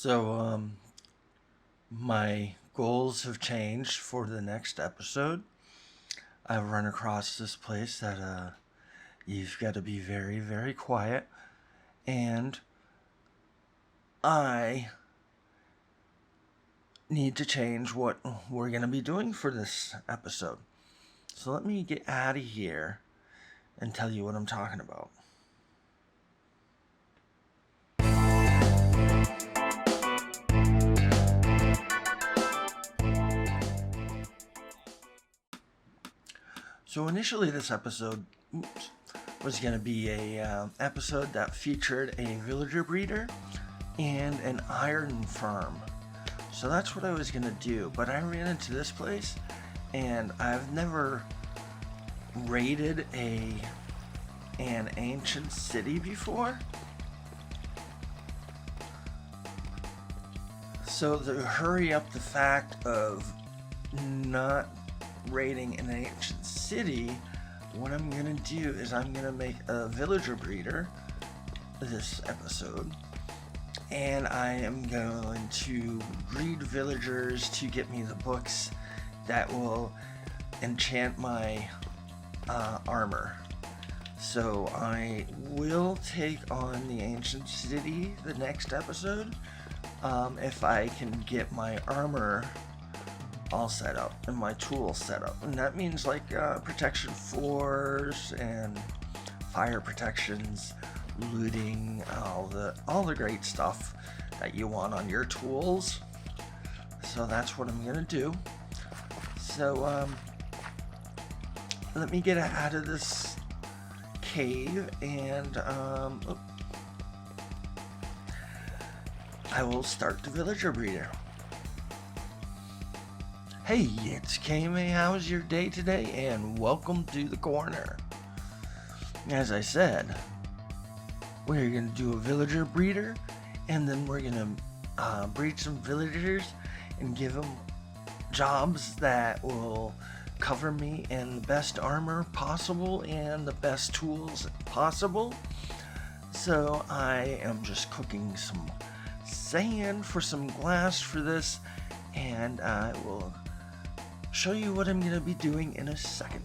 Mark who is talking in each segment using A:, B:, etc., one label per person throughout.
A: So, my goals have changed for the next episode. I've run across this place that you've got to be very, very quiet, and I need to change what we're going to be doing for this episode. So let me get out of here and tell you what I'm talking about. So initially this episode was going to be a episode that featured a villager breeder and an iron farm. So that's what I was going to do, but I ran into this place and I've never raided an ancient city before. So to hurry up the fact of not raiding an ancient city, what I'm gonna do is I'm gonna make a villager breeder this episode, and I am going to breed villagers to get me the books that will enchant my armor. So I will take on the ancient city the next episode if I can get my armor all set up and my tools set up, and that means like protection 4s and fire protections, looting, all the great stuff that you want on your tools. So that's what I'm gonna do. So let me get out of this cave and I will start the villager breeder. Hey, it's KMA. How's your day today? And welcome to the Korner. As I said, we're going to do a villager breeder, and then we're going to breed some villagers and give them jobs that will cover me in the best armor possible and the best tools possible. So I am just cooking some sand for some glass for this, and I will show you what I'm going to be doing in a second.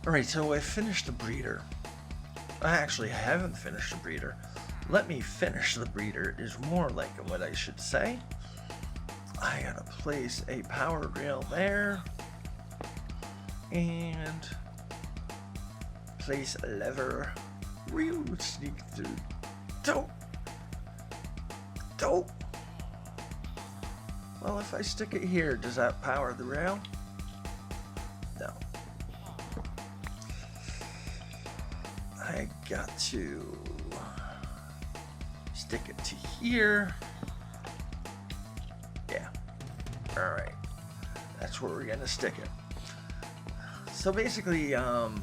A: Alright, so I finished the breeder. I actually haven't finished the breeder. Let me finish the breeder is more like what I should say. I gotta place a power rail there. And place a lever. Real sneak through. Don't. Well, if I stick it here, does that power the rail? No. I got to stick it to here. Yeah. Alright. That's where we're gonna stick it. So basically, let's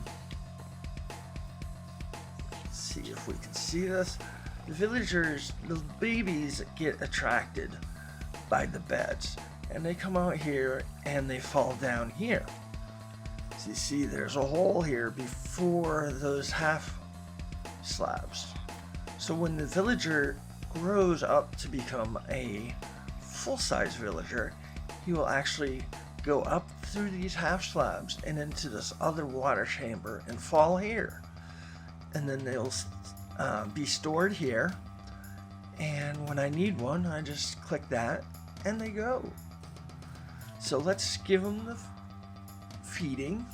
A: see if we can see this. The villagers, the babies get attracted by the beds, and they come out here and they fall down here. So you see there's a hole here before those half slabs. So when the villager grows up to become a full-size villager, he will actually go up through these half slabs and into this other water chamber and fall here. And then they'll be stored here. And when I need one, I just click that and they go. So let's give them the feeding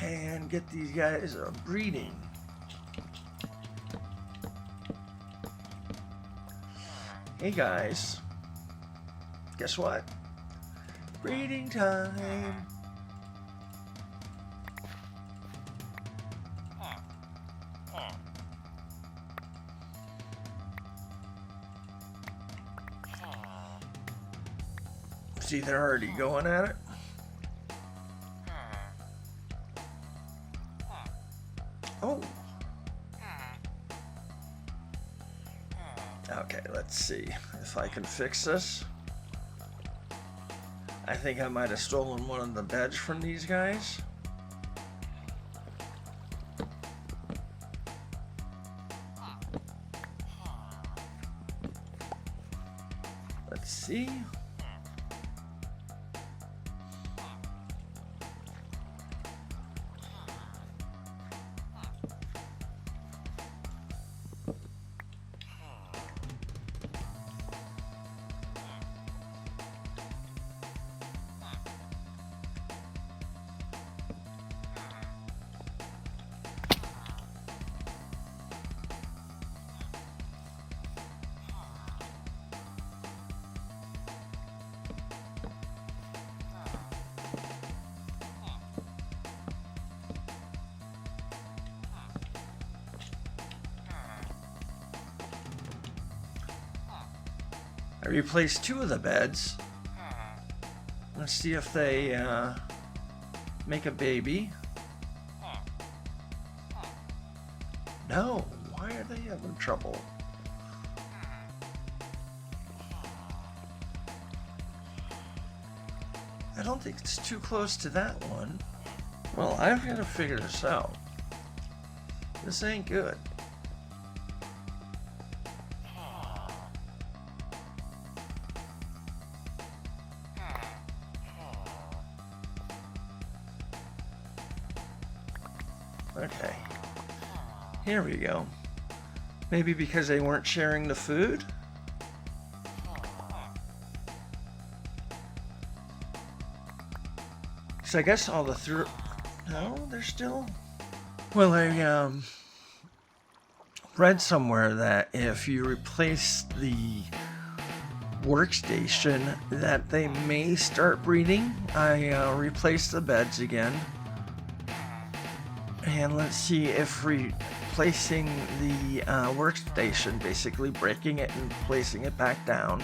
A: and get these guys breeding. Hey guys, guess what? Breeding time. See, they're already going at it. Oh. Okay, let's see if I can fix this. I think I might have stolen one of the beds from these guys. Let's see. I replaced 2 of the beds. Let's see if they make a baby. No, why are they having trouble? I don't think it's too close to that one. Well, I've got to figure this out. This ain't good. Okay, here we go. Maybe because they weren't sharing the food? So I guess all the no, they're still... Well, I read somewhere that if you replace the workstation that they may start breeding. I replaced the beds again. And let's see if replacing the workstation, basically breaking it and placing it back down,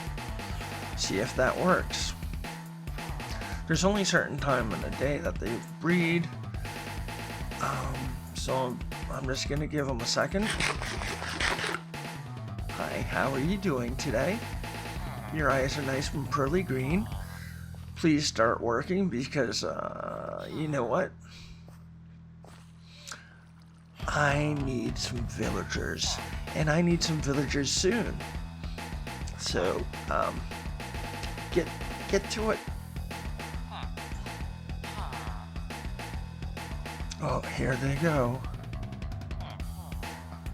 A: see if that works. There's only a certain time in the day that they breed, so I'm just going to give them a second. Hi, how are you doing today? Your eyes are nice and pearly green. Please start working because, you know what? I need some villagers, and I need some villagers soon. So, get to it. Oh, here they go.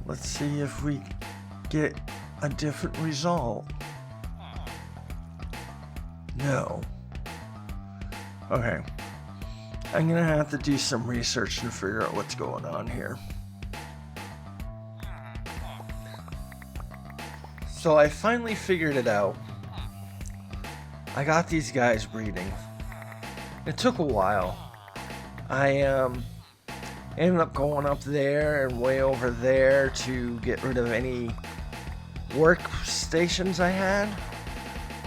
A: Let's see if we get a different result. No. Okay. I'm gonna have to do some research and figure out what's going on here. So I finally figured it out. I got these guys breeding. It took a while. I ended up going up there and way over there to get rid of any workstations I had.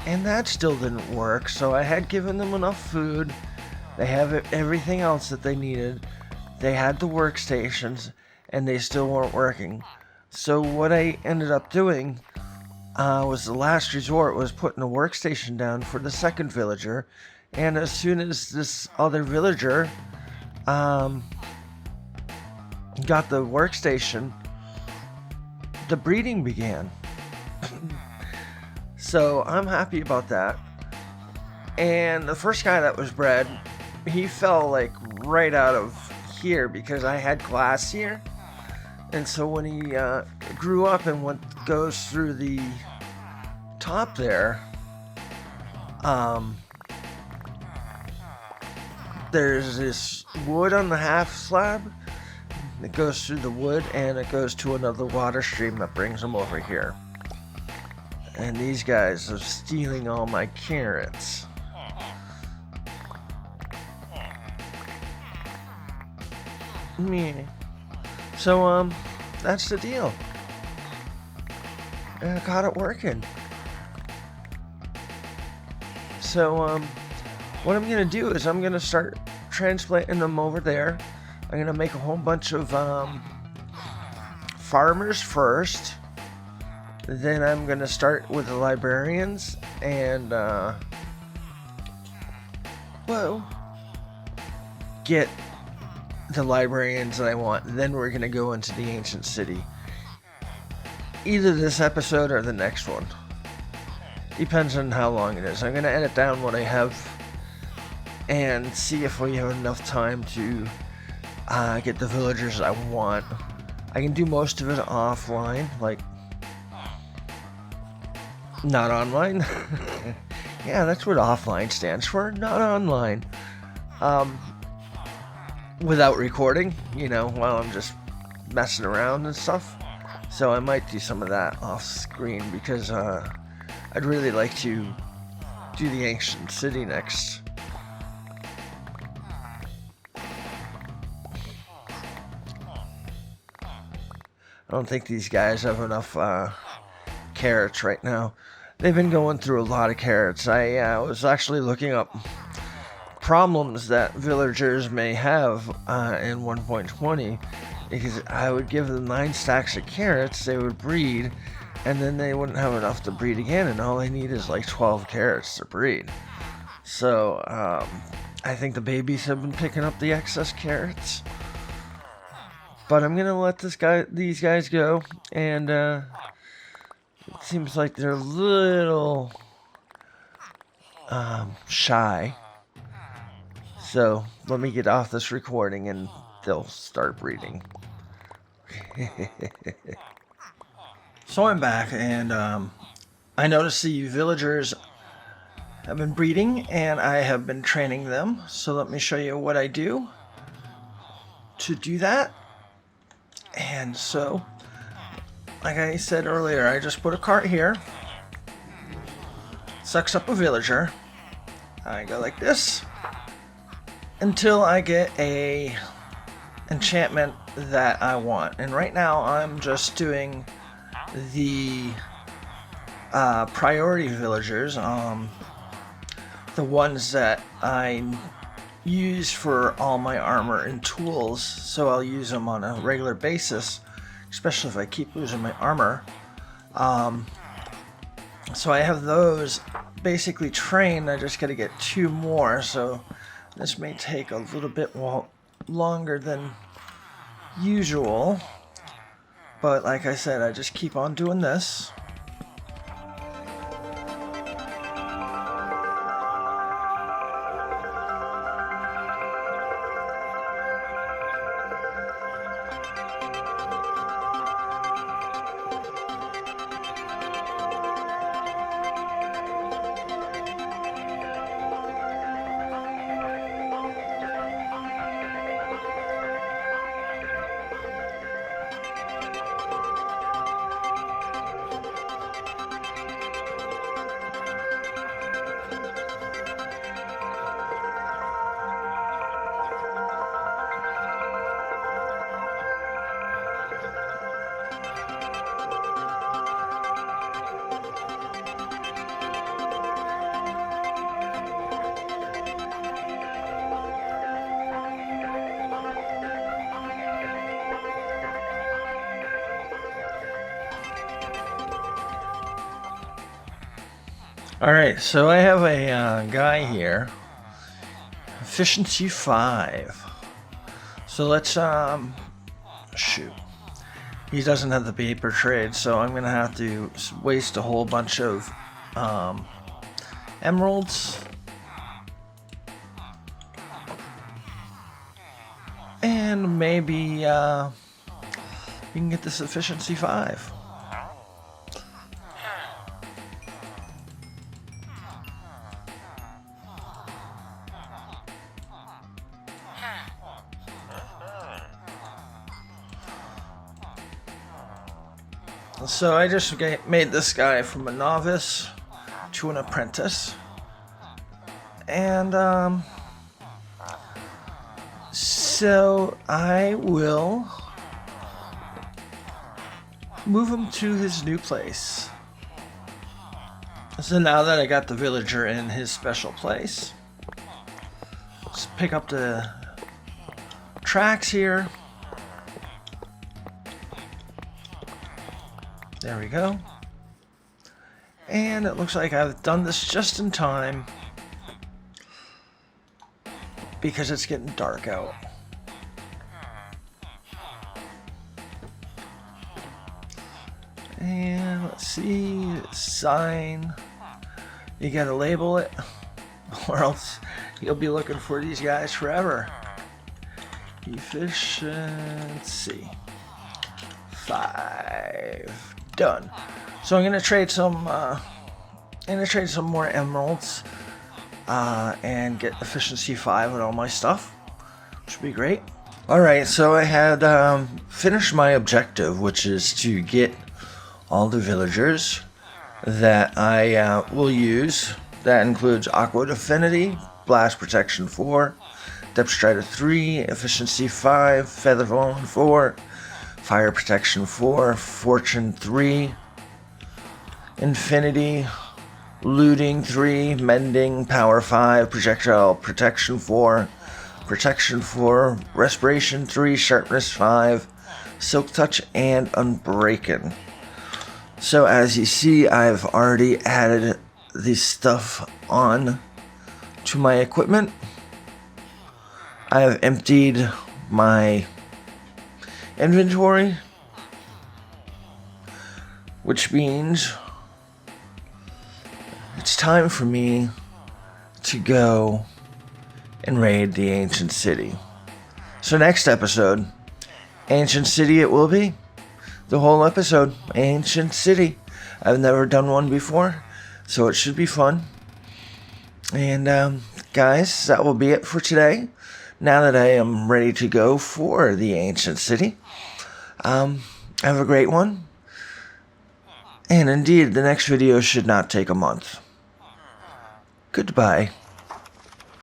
A: And that still didn't work, so I had given them enough food. They have everything else that they needed. They had the workstations, and they still weren't working. So what I ended up doing was the last resort was putting a workstation down for the second villager. And as soon as this other villager, got the workstation, the breeding began. So I'm happy about that. And the first guy that was bred, he fell like right out of here because I had glass here. And so when he grew up and goes through the top there, there's this wood on the half slab. It goes through the wood and it goes to another water stream that brings them over here. And these guys are stealing all my carrots. So, that's the deal. And I got it working. So, what I'm going to do is I'm going to start transplanting them over there. I'm going to make a whole bunch of farmers first. Then I'm going to start with the librarians and, get the librarians that I want. Then we're going to go into the ancient city. Either this episode or the next one. Depends on how long it is. I'm going to edit down what I have and see if we have enough time to get the villagers I want. I can do most of it offline, like not online. Yeah, that's what offline stands for, not online. Without recording, while I'm just messing around and stuff. So I might do some of that off screen because I'd really like to do the ancient city next. I don't think these guys have enough carrots right now. They've been going through a lot of carrots. I was actually looking up problems that villagers may have in 1.20 because I would give them 9 stacks of carrots, they would breed, and then they wouldn't have enough to breed again, and all they need is like 12 carrots to breed. So I think the babies have been picking up the excess carrots. But I'm gonna let these guys go, and it seems like they're a little shy. So let me get off this recording, and they'll start breeding. So I'm back, and I noticed the villagers have been breeding, and I have been training them. So let me show you what I do to do that. And so, like I said earlier, I just put a cart here, sucks up a villager. I go like this until I get a enchantment that I want. And right now I'm just doing the priority villagers, the ones that I use for all my armor and tools, so I'll use them on a regular basis, especially if I keep losing my armor. So I have those basically trained. I just gotta get 2 more, so this may take a little bit longer than usual, but like I said, I just keep on doing this. Alright, so I have a guy here, efficiency 5. So let's shoot. He doesn't have the paper trade, so I'm going to have to waste a whole bunch of emeralds. And maybe we can get this efficiency 5. So I just made this guy from a novice to an apprentice. And so I will move him to his new place. So now that I got the villager in his special place, let's pick up the tracks here. There we go. And it looks like I've done this just in time because it's getting dark out. And let's see, sign. You gotta label it, or else you'll be looking for these guys forever. Efficiency 5. Done. So I'm gonna trade some. More emeralds and get efficiency 5 with all my stuff, which would be great. All right, so I had finished my objective, which is to get all the villagers that I will use. That includes Aqua Affinity, Blast Protection 4, Depth Strider 3, Efficiency 5, Feather Falling 4, Fire Protection 4, Fortune 3, Infinity, Looting 3, Mending, Power 5, Projectile Protection 4, Protection 4, Respiration 3, Sharpness 5, Silk Touch, and Unbreaking. So as you see, I've already added this stuff on to my equipment. I have emptied my inventory, which means it's time for me to go and raid the ancient city. So next episode, ancient city it will be. The whole episode, ancient city. I've never done one before, so it should be fun. And guys, that will be it for today. Now that I am ready to go for the ancient city, have a great one. And indeed, the next video should not take a month. Goodbye.